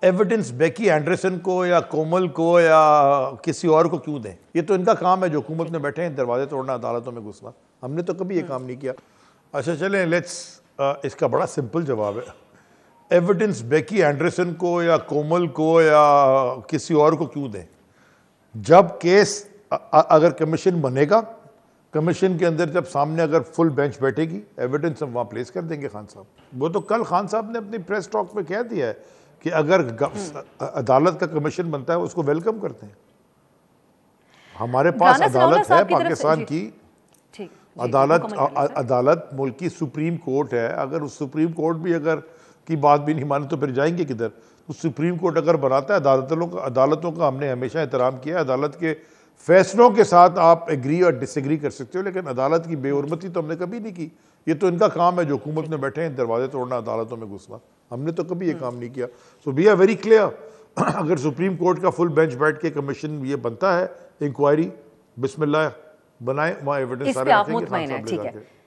Evidence Beki Anderson को या कोमल को या किसी और को क्यों दें? ये तो इनका काम है जो हुकूमत में बैठे हैं, दरवाजे तोड़ना, अदालतों में घुसना। हमने तो कभी ये काम नहीं किया। अच्छा चलें, लेट्स इसका बड़ा सिंपल जवाब है। एविडेंस बेकी एंडरसन को या कोमल को या किसी और को क्यों दें? जब केस अगर कमीशन बनेगा, कमीशन के अंदर जब सामने अगर फुल बेंच बैठेगी, एविडेंस हम वहाँ प्लेस कर देंगे खान साहब। वो तो कल खान साहब ने अपनी प्रेस टॉक में कह दिया है कि अगर अदालत का कमीशन बनता है उसको वेलकम करते हैं। हमारे पास अदालत है पाकिस्तान की, अदालत मुल्क की सुप्रीम कोर्ट है। अगर उस सुप्रीम कोर्ट भी अगर की बात भी नहीं माने तो फिर जाएंगे किधर? तो सुप्रीम कोर्ट अगर बनाता है, अदालतों का हमने हमेशा एहतराम किया। अदालत के फैसलों के साथ आप एग्री और डिसएग्री कर सकते हो, लेकिन अदालत की बेहुरमती तो हमने कभी नहीं की। ये तो इनका काम है जो हुकूमत में बैठे हैं, दरवाजे तोड़ना, अदालतों में घुसना। हमने तो कभी ये काम नहीं किया। So we are very clear. अगर सुप्रीम कोर्ट का फुल बेंच बैठ के कमीशन ये बनता है, इंक्वायरी बिस्मिल्लाह बनाए, वहाँ एविडेंस सारे रखेंगे, खान साहब ले जाके।